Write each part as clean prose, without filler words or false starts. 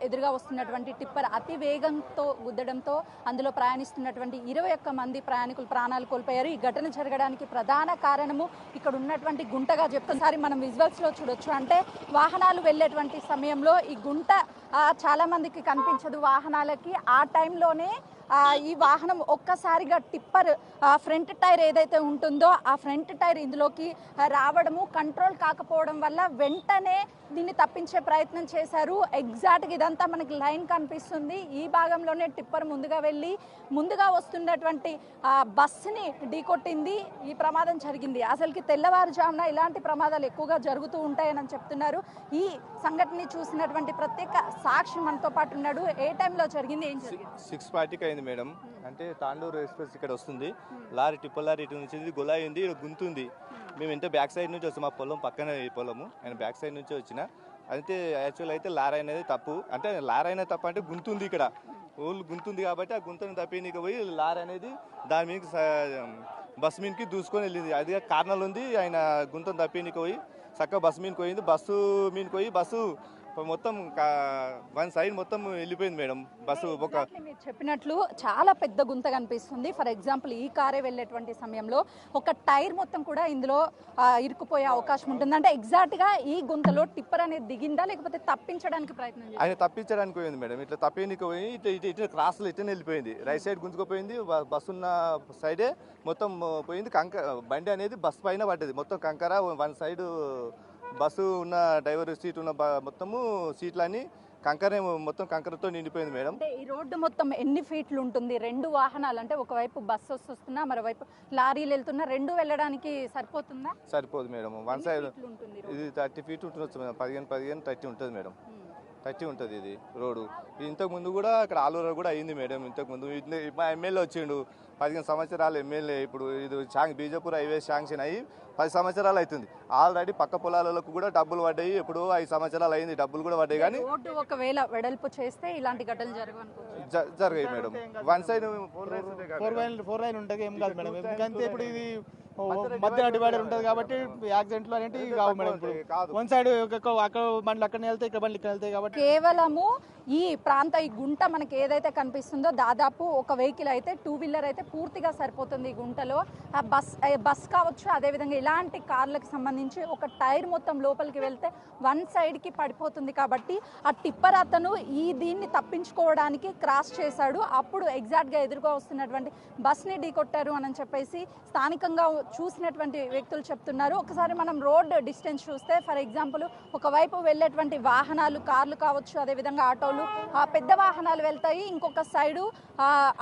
ఎదురుగా వస్తున్నటువంటి టిప్పర్ అతి వేగంతో గుద్దడంతో అందులో ప్రయాణిస్తున్నటువంటి 21 మంది ప్రయాణికులు ప్రాణాలు కోల్పోయారు. ఈ ఘటన జరగడానికి ప్రధాన కారణము ఇక్కడ ఉన్నటువంటి గుంటగా చెప్తున్నారు. మనం విజువల్స్ లో చూడొచ్చు. అంటే వాహనాలు వెళ్ళేటువంటి సమయంలో ఈ గుంట చాలా మందికి కనిపించదు వాహనాలకి. ఆ టైంలోనే ఈ వాహనం ఒక్కసారిగా టిప్పర్ ఫ్రంట్ టైర్ ఏదైతే ఉంటుందో ఆ ఫ్రంట్ టైర్ ఇందులోకి రావడము, కంట్రోల్ కాకపోవడం వల్ల వెంటనే దీన్ని తప్పించే ప్రయత్నం చేశారు. ఎగ్జాక్ట్గా ఇదంతా మనకి లైన్ కనిపిస్తుంది. ఈ భాగంలోనే టిప్పర్ ముందుగా వస్తున్నటువంటి బస్సుని ఢీకొట్టింది. ఈ ప్రమాదం జరిగింది. అసలుకి తెల్లవారుజామున ఇలాంటి ప్రమాదాలు ఎక్కువగా జరుగుతూ ఉంటాయని చెప్తున్నారు. ఈ సంఘటనని చూసినటువంటి ప్రత్యేక సాక్షి మనతో పాటు ఉన్నాడు. ఏ టైంలో జరిగింది, ఏం జరిగింది? 6:40కి అయింది మేడం. అంటే తాండూరు ఎక్స్ప్రెస్ ఇక్కడ వస్తుంది. లారీ టిప్పర్ లారీ ఇటు నుంచి గులాయి ఉంది, గుంతుంది. మేము ఇంత బ్యాక్ సైడ్ నుంచి వస్తాం. మా పొలం పక్కనే ఈ పొలము. నేను బ్యాక్ సైడ్ నుంచి వచ్చిన. అయితే యాక్చువల్ అయితే లారీ అనేది తప్పు. అంటే లారీ అనేది తప్పు అంటే గుంతుంది, ఇక్కడ ఓళ్ళు గుంతుంది కాబట్టి ఆ గుంతను తప్పినీకి పోయి లారీ అనేది దాని మీద బస్సు మీదకి దూసుకొని వెళ్ళింది. అది కార్నల్ ఉంది. ఆయన గుంతను తప్పినీకి పోయి చక్కగా బస్సు మీదకి పోయింది. బస్సు మీదకి పోయి బస్సు మొత్తం వన్ సైడ్ మొత్తం వెళ్ళిపోయింది మేడం. బస్సు ఒక మీరు చెప్పినట్లు చాలా పెద్ద గుంత కనిపిస్తుంది. ఫర్ ఎగ్జాంపుల్ ఈ కారే వెళ్ళేటువంటి సమయంలో ఒక టైర్ మొత్తం కూడా ఇందులో ఇరుక్కుపోయే అవకాశం ఉంటుంది. అంటే ఎగ్జాక్ట్ గా ఈ గుంతలో టిప్పర్ అనేది దిగిందా లేకపోతే తప్పించడానికి ప్రయత్నం చేసిందా? ఆయన తప్పించడానికి పోయింది మేడం. ఇట్లా తప్పినీకి పోయి ఇటు క్రాస్లో ఇటు వెళ్ళిపోయింది. Right side గుంజుకుపోయింది. బస్సు ఉన్న సైడే మొత్తం పోయింది. బండి అనేది బస్సు పైన పడ్డది. మొత్తం కంకర వన్ సైడ్ బస్సు ఉన్న డ్రైవర్ సీట్ ఉన్న మొత్తము సీట్లన్నీ మొత్తం కంకరతో నిండిపోయింది మేడం. అంటే ఈ రోడ్డు మొత్తం ఎన్ని ఫీట్లు ఉంటుంది? రెండు వాహనాలు అంటే ఒకవైపు బస్సు వస్తున్నా మరోవైపు లారీలు వెళ్తున్నా, రెండు వెళ్ళడానికి సరిపోతుందా? సరిపోదు మేడం. వన్ సైడ్ ఇది 30 ఫీట్ ఉంటుంది మేడం. 15 30 ఉంటుంది మేడం. 30 ఉంటుంది ఇది రోడ్డు. ఇంతకు ముందు కూడా ఇక్కడ ఆలూరు కూడా అయింది మేడం. ఇంతకు ముందు మా ఎమ్మెల్యే వచ్చిండు. 15 సంవత్సరాలు ఎమ్మెల్యే. ఇప్పుడు ఇది బీజాపూర్ హైవే శాంక్షన్ అయ్యి 10 సంవత్సరాలు అవుతుంది. ఆల్రెడీ పక్క పొలాలకు కూడా డబ్బులు పడ్డాయి. ఇప్పుడు 5 సంవత్సరాలు అయింది, డబ్బులు కూడా పడ్డాయి. కానీ రోడ్డు ఒకవేళ వెడల్పు చేస్తే ఇలాంటి ఘటనలు జరిగాయి మేడం. వన్ సైడ్ 4 లైన్ ఉంటుంది, ఏం కాదు మేడం. ఎందుకంటే ఇప్పుడు ఇది మధ్య డివైడర్ ఉంటుంది కాబట్టి యాక్సిడెంట్లు అనేవి కావు మేడం. ఇప్పుడు వన్ సైడ్ అక్కడ బండ్లు అక్కడ వెళ్తాయి, ఇక్కడ బండ్లు ఇక్కడ వెళ్తాయి కాబట్టి కేవలము ఈ ఈ గుంట మనకి ఏదైతే కనిపిస్తుందో దాదాపు ఒక వెహికల్ అయితే 2 వీలర్ అయితే పూర్తిగా సరిపోతుంది. ఈ గుంటలో ఆ బస్ కావచ్చు, అదేవిధంగా ఇలాంటి కార్లకు సంబంధించి ఒక టైర్ మొత్తం లోపలికి వెళ్తే వన్ సైడ్కి పడిపోతుంది. కాబట్టి ఆ టిప్పర్ అతను దీన్ని తప్పించుకోవడానికి క్రాస్ చేశాడు. అప్పుడు ఎగ్జాక్ట్గా ఎదురుగా వస్తున్నటువంటి బస్ని ఢీకొట్టారు అని చెప్పేసి స్థానికంగా చూసినటువంటి వ్యక్తులు చెప్తున్నారు. ఒకసారి మనం రోడ్ డిస్టెన్స్ చూస్తే ఫర్ ఎగ్జాంపుల్ ఒకవైపు వెళ్ళేటువంటి వాహనాలు, కార్లు కావచ్చు, అదేవిధంగా ఆటోలు, పెద్ద వాహనాలు వెళ్తాయి. ఇంకొక సైడు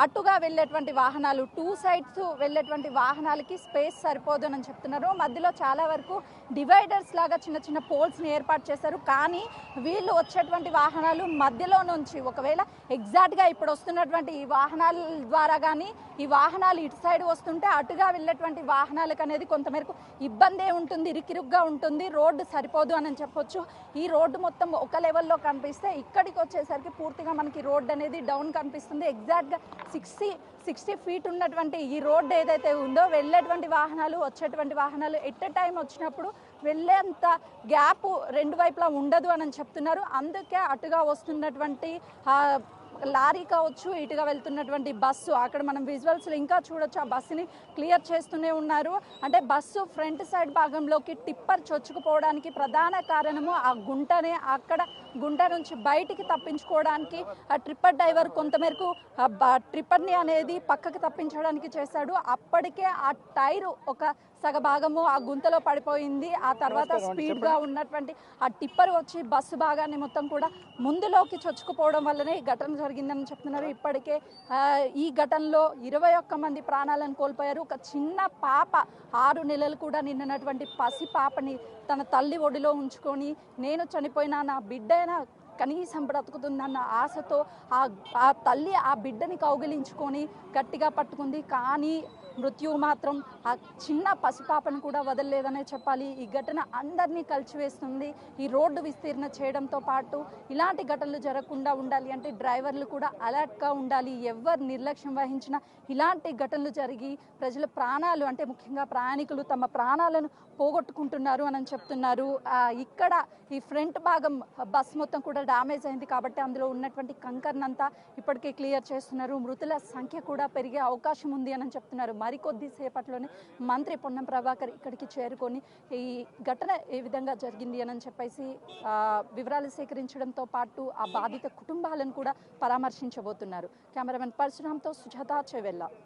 అటుగా వెళ్ళేటువంటి వాహనాలు, 2 సైడ్స్ వెళ్ళేటువంటి వాహనాలకి స్పేస్ సరిపోదు అని చెప్తున్నారు. మధ్యలో చాలా వరకు డివైడర్స్ లాగా చిన్న చిన్న పోల్స్ని ఏర్పాటు చేశారు. కానీ వీళ్ళు వచ్చేటువంటి వాహనాలు మధ్యలో నుంచి ఒకవేళ ఎగ్జాక్ట్గా ఇప్పుడు వస్తున్నటువంటి ఈ వాహనాల ద్వారా కానీ ఈ వాహనాలు ఇటు సైడ్ వస్తుంటే అటుగా వెళ్ళేటువంటి వాహనాలకు అనేది కొంతమేరకు ఇబ్బందే ఉంటుంది, ఇరుకిరుగ్గా ఉంటుంది, రోడ్డు సరిపోదు అని చెప్పొచ్చు. ఈ రోడ్డు మొత్తం ఒక లెవెల్లో కనిపిస్తే ఇక్కడికి వచ్చేసరికి పూర్తిగా మనకి రోడ్డు అనేది డౌన్ కనిపిస్తుంది. ఎగ్జాక్ట్గా 60 ఫీట్ ఉన్నటువంటి ఈ రోడ్డు ఏదైతే ఉందో వెళ్ళేటువంటి వాహనాలు, వచ్చేటువంటి వాహనాలు ఎట్ ఎ టైం వచ్చినప్పుడు వెళ్ళేంత గ్యాప్ రెండు వైపులా ఉండదు అని చెప్తున్నారు. అందుకే అటుగా వస్తున్నటువంటి లారీ కావచ్చు, ఇటుగా వెళ్తున్నటువంటి బస్సు, అక్కడ మనం విజువల్స్లో ఇంకా చూడొచ్చు, ఆ బస్సుని క్లియర్ చేస్తూనే ఉన్నారు. అంటే బస్సు ఫ్రంట్ సైడ్ భాగంలోకి టిప్పర్ చొచ్చుకుపోవడానికి ప్రధాన కారణము ఆ గుంటనే. అక్కడ గుంట నుంచి బయటికి తప్పించుకోవడానికి ఆ ట్రిప్పర్ డ్రైవర్ కొంతమేరకు ట్రిప్పర్ని అనేది పక్కకి తప్పించడానికి చేశాడు. అప్పటికే ఆ టైరు ఒక సగభాగము ఆ గుంతలో పడిపోయింది. ఆ తర్వాత స్పీడ్గా ఉన్నటువంటి ఆ టిప్పర్ వచ్చి బస్సు భాగాన్ని మొత్తం కూడా ముందులోకి చొచ్చుకుపోవడం వల్లనే ఈ ఘటన జరిగిందని చెప్తున్నారు. ఇప్పటికే ఈ ఘటనలో 21 మంది ప్రాణాలను కోల్పోయారు. ఒక చిన్న పాప 6 నెలలు కూడా నిన్నటువంటి పసి పాపని తన తల్లి ఒడిలో ఉంచుకొని నేను చనిపోయినా నా బిడ్డైనా కనీసం బ్రతుకుతుందన్న ఆశతో ఆ తల్లి ఆ బిడ్డని కౌగిలించుకొని గట్టిగా పట్టుకుంది. కానీ మృత్యువు మాత్రం ఆ చిన్న పసిపాపను కూడా వదలలేదనే చెప్పాలి. ఈ ఘటన అందరినీ కలిచివేస్తుంది. ఈ రోడ్డు విస్తీర్ణ చేయడంతో పాటు ఇలాంటి ఘటనలు జరగకుండా ఉండాలి అంటే డ్రైవర్లు కూడా అలర్ట్గా ఉండాలి. ఎవరు నిర్లక్ష్యం వహించినా ఇలాంటి ఘటనలు జరిగి ప్రజల ప్రాణాలు అంటే ముఖ్యంగా ప్రయాణికులు తమ ప్రాణాలను పోగొట్టుకుంటున్నారు అని చెప్తున్నారు. ఇక్కడ ఈ ఫ్రంట్ భాగం బస్ మొత్తం కూడా డ్యామేజ్ అయింది కాబట్టి అందులో ఉన్నటువంటి కంకర్నంతా ఇప్పటికే క్లియర్ చేస్తున్నారు. మృతుల సంఖ్య కూడా పెరిగే అవకాశం ఉంది అని చెప్తున్నారు. మరికొద్ది సేపట్లోనే మంత్రి పొన్నం ప్రభాకర్ ఇక్కడికి చేరుకొని ఈ ఘటన ఏ విధంగా జరిగింది అని చెప్పేసి వివరాలు సేకరించడంతో పాటు ఆ బాధిత కుటుంబాలను కూడా పరామర్శించబోతున్నారు. కెమెరామెన్ పరశురామ్తో సుజాత చెవెల్లా.